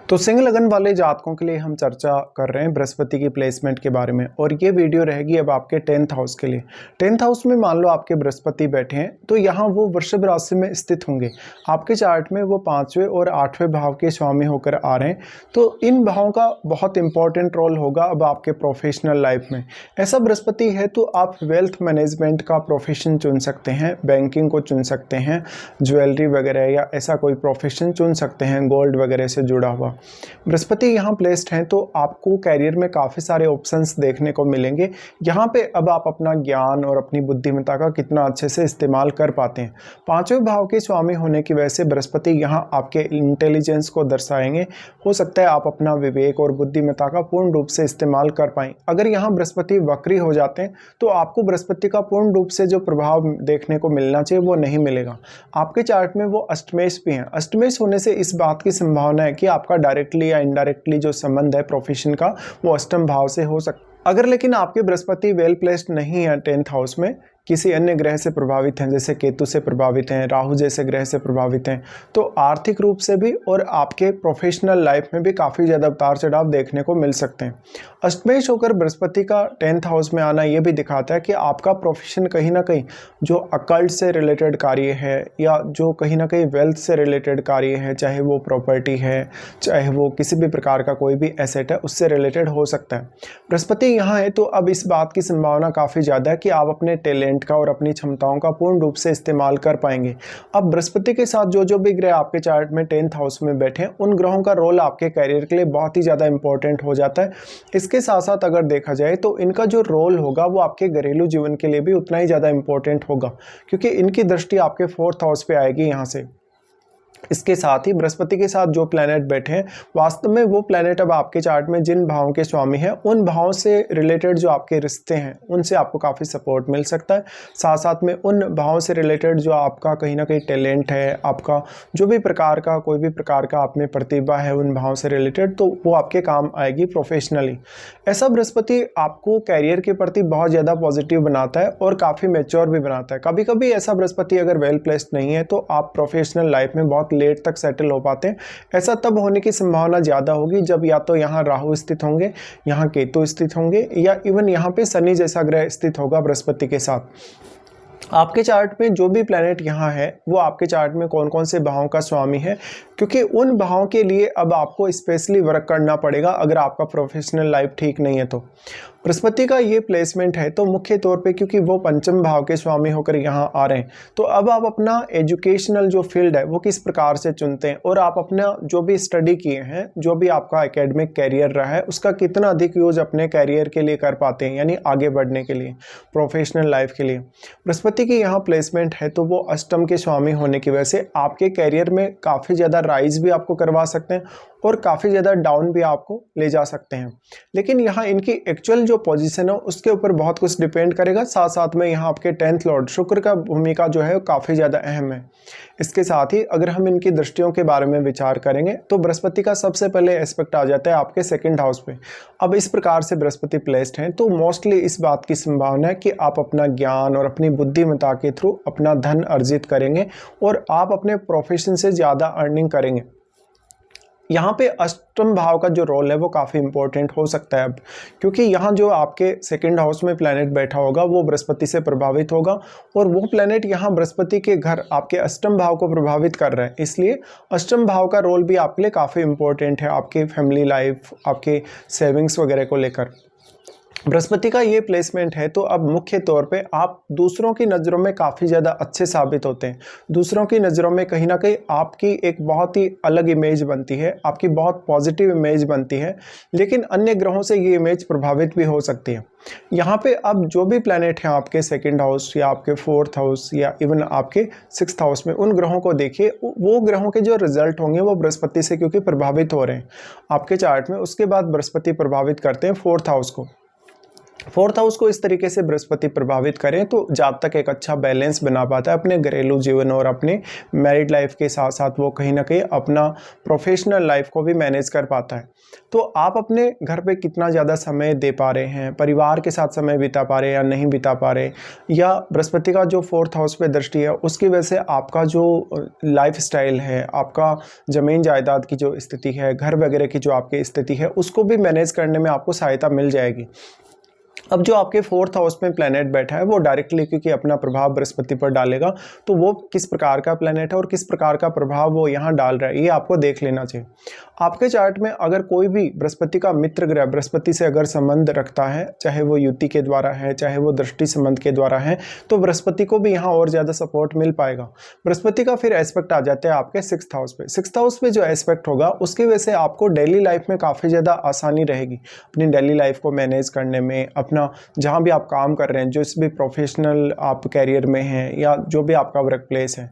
तो सिंह लगन वाले जातकों के लिए हम चर्चा कर रहे हैं बृहस्पति की प्लेसमेंट के बारे में। और ये वीडियो रहेगी अब आपके 10th हाउस के लिए। 10th हाउस में मान लो आपके बृहस्पति बैठे हैं तो यहाँ वो वृषभ राशि में स्थित होंगे। आपके चार्ट में वो 5वें और 8वें भाव के स्वामी होकर आ रहे हैं, तो इन भावों का बहुत इंपॉर्टेंट रोल होगा अब आपके प्रोफेशनल लाइफ में। ऐसा बृहस्पति है तो आप वेल्थ मैनेजमेंट का प्रोफेशन चुन सकते हैं, बैंकिंग को चुन सकते हैं, ज्वेलरी वगैरह या ऐसा कोई प्रोफेशन चुन सकते हैं गोल्ड वगैरह से जुड़ा हुआ। बृहस्पति यहाँ प्लेस्ड हैं तो आपको कैरियर में काफ़ी सारे ऑप्शंस देखने को मिलेंगे। यहाँ पे अब आप अपना ज्ञान और अपनी बुद्धिमत्ता का कितना अच्छे से इस्तेमाल कर पाते हैं। 5वें भाव के स्वामी होने की वजह से बृहस्पति यहाँ आपके इंटेलिजेंस को दर्शाएंगे। हो सकता है आप अपना विवेक और बुद्धिमत्ता का पूर्ण रूप से इस्तेमाल कर पाएँ। अगर यहाँ बृहस्पति वक्री हो जाते हैं तो आपको बृहस्पति का पूर्ण रूप से जो प्रभाव देखने को मिलना चाहिए वो नहीं मिलेगा। आपके चार्ट में वो अष्टमेश भी हैं। अष्टमेश होने से इस बात की संभावना है कि आपका डायरेक्टली या इनडायरेक्टली जो संबंध है प्रोफेशन का वो अष्टम भाव से हो सकता है। अगर लेकिन आपके बृहस्पति वेल प्लेस्ड नहीं है 10th हाउस में, किसी अन्य ग्रह से प्रभावित हैं, जैसे केतु से प्रभावित हैं, राहु जैसे ग्रह से प्रभावित हैं, तो आर्थिक रूप से भी और आपके प्रोफेशनल लाइफ में भी काफ़ी ज़्यादा उतार चढ़ाव देखने को मिल सकते हैं। अष्टमेश होकर बृहस्पति का 10th हाउस में आना ये भी दिखाता है कि आपका प्रोफेशन कहीं ना कहीं जो अकल्ट से रिलेटेड कार्य है या जो कहीं ना कहीं वेल्थ से रिलेटेड कार्य है, चाहे वो प्रॉपर्टी है, चाहे वो किसी भी प्रकार का कोई भी एसेट है, उससे रिलेटेड हो सकता है। बृहस्पति यहाँ है तो अब इस बात की संभावना काफ़ी ज़्यादा है कि आप अपने टैलेंट का और अपनी क्षमताओं का पूर्ण रूप से इस्तेमाल कर पाएंगे। अब बृहस्पति के साथ जो भी ग्रह आपके चार्ट में 10th हाउस में बैठे हैं, उन ग्रहों का रोल आपके कैरियर के लिए बहुत ही ज़्यादा इंपॉर्टेंट हो जाता है। इसके साथ साथ अगर देखा जाए तो इनका जो रोल होगा वो आपके घरेलू जीवन के लिए भी उतना ही ज़्यादा इंपॉर्टेंट होगा, क्योंकि इनकी दृष्टि आपके 4th हाउस पे आएगी यहाँ से। इसके साथ ही बृहस्पति के साथ जो प्लैनेट बैठे हैं, वास्तव में वो प्लैनेट अब आपके चार्ट में जिन भावों के स्वामी हैं उन भावों से रिलेटेड जो आपके रिश्ते हैं उनसे आपको काफ़ी सपोर्ट मिल सकता है। साथ साथ में उन भावों से रिलेटेड जो आपका कहीं ना कहीं टैलेंट है, आपका जो भी प्रकार का कोई भी प्रकार का आप में प्रतिभा है उन भावों से रिलेटेड, तो वो आपके काम आएगी प्रोफेशनली। ऐसा बृहस्पति आपको कैरियर के प्रति बहुत ज़्यादा पॉजिटिव बनाता है और काफ़ी मैच्योर भी बनाता है। कभी कभी ऐसा बृहस्पति अगर वेल प्लेस्ड नहीं है तो आप प्रोफेशनल लाइफ में बहुत लेट तक सेटल हो पाते हैं। ऐसा तब होने की संभावना ज़्यादा होगी जब या तो यहाँ राहु स्थित होंगे, यहाँ केतु स्थित होंगे, या इवन यहाँ पे शनि जैसा ग्रह स्थित होगा बृहस्पति के साथ। आपके चार्ट में जो भी प्लैनेट यहाँ है वो आपके चार्ट में कौन कौन से भावों का स्वामी है, क्योंकि उन भावों के लिए अब आपको स्पेशली वर्क करना पड़ेगा अगर आपका प्रोफेशनल लाइफ ठीक नहीं है तो। बृहस्पति का ये प्लेसमेंट है तो मुख्य तौर पे क्योंकि वो पंचम भाव के स्वामी होकर यहाँ आ रहे हैं, तो अब आप अपना एजुकेशनल जो फील्ड है वो किस प्रकार से चुनते हैं और आप अपना जो भी स्टडी किए हैं, जो भी आपका एकेडमिक कैरियर रहा है, उसका कितना अधिक यूज अपने कैरियर के लिए कर पाते हैं, यानी आगे बढ़ने के लिए, प्रोफेशनल लाइफ के लिए। बृहस्पति की यहाँ प्लेसमेंट है तो वो अष्टम के स्वामी होने की वजह से आपके कैरियर में काफ़ी ज़्यादा राइज भी आपको करवा सकते हैं और काफ़ी ज़्यादा डाउन भी आपको ले जा सकते हैं। लेकिन यहाँ इनकी एक्चुअल जो पोजीशन है उसके ऊपर बहुत कुछ डिपेंड करेगा। साथ साथ में यहाँ आपके 10th लॉर्ड शुक्र का भूमिका जो है वो काफ़ी ज़्यादा अहम है। इसके साथ ही अगर हम इनकी दृष्टियों के बारे में विचार करेंगे तो बृहस्पति का सबसे पहले एस्पेक्ट आ जाता है आपके 2nd हाउस पे। अब इस प्रकार से बृहस्पति प्लेस्ड हैं तो मोस्टली इस बात की संभावना है कि आप अपना ज्ञान और अपनी बुद्धिमत्ता के थ्रू अपना धन अर्जित करेंगे और आप अपने प्रोफेशन से ज़्यादा अर्निंग करेंगे। यहाँ पे अष्टम भाव का जो रोल है वो काफ़ी इंपॉर्टेंट हो सकता है अब, क्योंकि यहाँ जो आपके 2nd हाउस में प्लैनेट बैठा होगा वो बृहस्पति से प्रभावित होगा और वो प्लैनेट यहाँ बृहस्पति के घर आपके अष्टम भाव को प्रभावित कर रहा है। इसलिए अष्टम भाव का रोल भी आपके लिए काफ़ी इंपॉर्टेंट है, आपके फैमिली लाइफ, आपके सेविंग्स वगैरह को लेकर। बृहस्पति का ये प्लेसमेंट है तो अब मुख्य तौर पे आप दूसरों की नज़रों में काफ़ी ज़्यादा अच्छे साबित होते हैं। दूसरों की नज़रों में कहीं ना कहीं आपकी एक बहुत ही अलग इमेज बनती है, आपकी बहुत पॉजिटिव इमेज बनती है, लेकिन अन्य ग्रहों से ये इमेज प्रभावित भी हो सकती है। यहाँ पे अब जो भी प्लैनेट हैं आपके 2nd हाउस या आपके 4th हाउस या इवन आपके 6th हाउस में, उन ग्रहों को देखिए, वो ग्रहों के जो रिजल्ट होंगे वो बृहस्पति से क्योंकि प्रभावित हो रहे हैं आपके चार्ट में, उसके बाद बृहस्पति प्रभावित करते हैं 4th हाउस को। फोर्थ हाउस को इस तरीके से बृहस्पति प्रभावित करें तो जातक एक अच्छा बैलेंस बना पाता है अपने घरेलू जीवन और अपने मैरिड लाइफ के साथ साथ वो कहीं ना कहीं अपना प्रोफेशनल लाइफ को भी मैनेज कर पाता है। तो आप अपने घर पे कितना ज़्यादा समय दे पा रहे हैं, परिवार के साथ समय बिता पा रहे हैं या नहीं बिता पा रहे, या बृहस्पति का जो फोर्थ हाउस पे दृष्टि है उसकी वजह से आपका जो लाइफ स्टाइल है, आपका ज़मीन जायदाद की जो स्थिति है, घर वगैरह की जो आपकी स्थिति है, उसको भी मैनेज करने में आपको सहायता मिल जाएगी। अब जो आपके फोर्थ हाउस में प्लैनेट बैठा है वो डायरेक्टली क्योंकि अपना प्रभाव बृहस्पति पर डालेगा, तो वो किस प्रकार का प्लैनेट है और किस प्रकार का प्रभाव वो यहाँ डाल रहा है ये आपको देख लेना चाहिए। आपके चार्ट में अगर कोई भी बृहस्पति का मित्र ग्रह बृहस्पति से अगर संबंध रखता है, चाहे वो युति के द्वारा है चाहे वो दृष्टि संबंध के द्वारा है, तो बृहस्पति को भी यहाँ और ज़्यादा सपोर्ट मिल पाएगा। बृहस्पति का फिर एस्पेक्ट आ जाता है आपके सिक्स्थ हाउस पे। सिक्स्थ हाउस पे जो एस्पेक्ट होगा उसकी वजह से आपको डेली लाइफ में काफ़ी ज़्यादा आसानी रहेगी अपनी डेली लाइफ को मैनेज करने में, अपना जहाँ भी आप काम कर रहे हैं, जिस भी प्रोफेशनल आप कैरियर में हैं या जो भी आपका वर्क प्लेस है,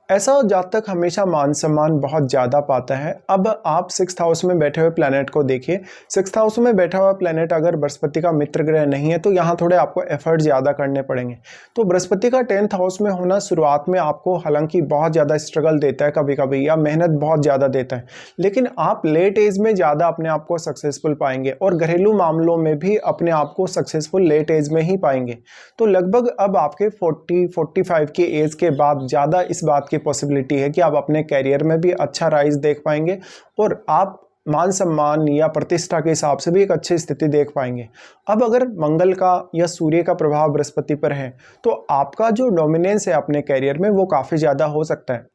ऐसा जातक हमेशा मान सम्मान बहुत ज़्यादा पाता है। अब आप सिक्स्थ हाउस में बैठे हुए प्लैनेट को देखिए। सिक्स्थ हाउस में बैठा हुआ प्लैनेट अगर बृहस्पति का मित्र ग्रह नहीं है तो यहाँ थोड़े आपको एफर्ट ज़्यादा करने पड़ेंगे। तो बृहस्पति का 10th हाउस में होना शुरुआत में आपको हालांकि बहुत ज़्यादा स्ट्रगल देता है कभी कभी, या मेहनत बहुत ज़्यादा देता है, लेकिन आप लेट एज में ज़्यादा अपने आप को सक्सेसफुल पाएंगे और घरेलू मामलों में भी अपने आप को सक्सेसफुल लेट एज में ही पाएंगे। तो लगभग अब आपके 40-45 की एज के बाद ज़्यादा इस बात की पॉसिबिलिटी है कि आप अपने कैरियर में भी अच्छा राइज देख पाएंगे और आप मान सम्मान या प्रतिष्ठा के हिसाब से भी एक अच्छी स्थिति देख पाएंगे। अब अगर मंगल का या सूर्य का प्रभाव बृहस्पति पर है तो आपका जो डोमिनेंस है अपने कैरियर में वो काफ़ी ज़्यादा हो सकता है।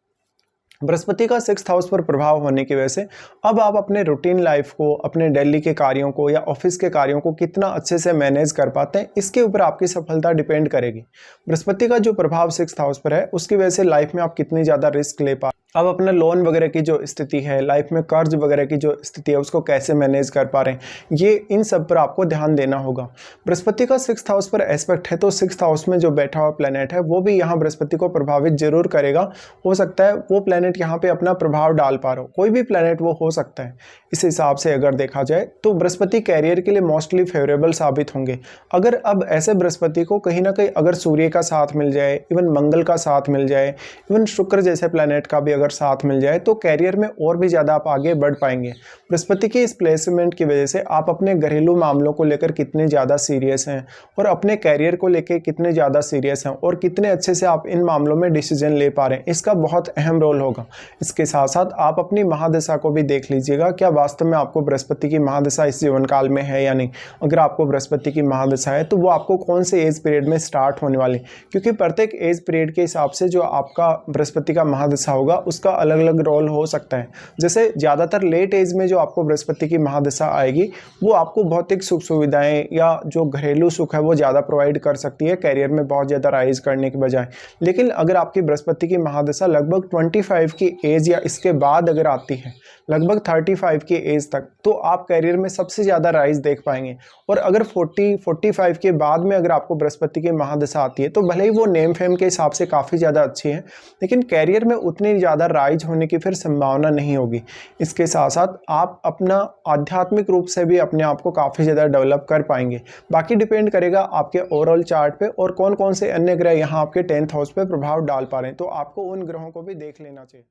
बृहस्पति का सिक्स्थ हाउस पर प्रभाव होने की वजह से अब आप अपने रूटीन लाइफ को, अपने डेली के कार्यों को या ऑफिस के कार्यों को कितना अच्छे से मैनेज कर पाते हैं, इसके ऊपर आपकी सफलता डिपेंड करेगी। बृहस्पति का जो प्रभाव सिक्स्थ हाउस पर है उसकी वजह से लाइफ में आप कितनी ज़्यादा रिस्क ले पा, अब अपना लोन वगैरह की जो स्थिति है, लाइफ में कर्ज वगैरह की जो स्थिति है उसको कैसे मैनेज कर पा रहे हैं, ये इन सब पर आपको ध्यान देना होगा। बृहस्पति का सिक्स्थ हाउस पर एस्पेक्ट है तो सिक्स्थ हाउस में जो बैठा हुआ प्लैनेट है वो भी यहाँ बृहस्पति को प्रभावित जरूर करेगा। हो सकता है वो प्लैनेट यहाँ पे अपना प्रभाव डाल पा रहा हो, कोई भी प्लैनेट वो हो सकता है। इस हिसाब से अगर देखा जाए तो बृहस्पति कैरियर के लिए मोस्टली फेवरेबल साबित होंगे। अगर अब ऐसे बृहस्पति को कहीं ना कहीं अगर सूर्य का साथ मिल जाए, इवन मंगल का साथ मिल जाए, इवन शुक्र जैसे प्लैनेट का भी अगर साथ मिल जाए तो कैरियर में और भी ज़्यादा आप आगे बढ़ पाएंगे। बृहस्पति की इस प्लेसमेंट की वजह से आप अपने घरेलू मामलों को लेकर कितने ज़्यादा सीरियस हैं और अपने कैरियर को लेकर कितने ज़्यादा सीरियस हैं और कितने अच्छे से आप इन मामलों में डिसीजन ले पा रहे हैं, इसका बहुत अहम रोल होगा। इसके साथ साथ आप अपनी महादशा को भी देख लीजिएगा, क्या वास्तव में आपको बृहस्पति की महादशा इस जीवन काल में है या नहीं। अगर आपको बृहस्पति की महादशा है तो वो आपको कौन से एज पीरियड में स्टार्ट होने वाली, क्योंकि प्रत्येक एज पीरियड के हिसाब से जो आपका बृहस्पति का महादशा होगा उसका अलग अलग रोल हो सकता है। जैसे ज़्यादातर लेट एज में जो आपको बृहस्पति की महादशा आएगी वो आपको भौतिक सुख सुविधाएं या जो घरेलू सुख है वो ज़्यादा प्रोवाइड कर सकती है कैरियर में बहुत ज़्यादा राइज करने के बजाय। लेकिन अगर आपकी बृहस्पति की महादशा लगभग 25 की एज या इसके बाद अगर आती है, लगभग 35 की एज तक, तो आप कैरियर में सबसे ज़्यादा राइज देख पाएंगे। और अगर 40-45 के बाद में अगर आपको बृहस्पति की महादशा आती है तो भले ही वो नेम फेम के हिसाब से काफ़ी ज़्यादा अच्छी है, लेकिन कैरियर में उतनी ज़्यादा राइज होने की फिर संभावना नहीं होगी। इसके साथ साथ आप अपना आध्यात्मिक रूप से भी अपने आप को काफ़ी ज़्यादा डेवलप कर पाएंगे। बाकी डिपेंड करेगा आपके ओवरऑल चार्ट पे और कौन कौन से अन्य ग्रह यहाँ आपके 10th हाउस पे प्रभाव डाल पा रहे हैं, तो आपको उन ग्रहों को भी देख लेना चाहिए।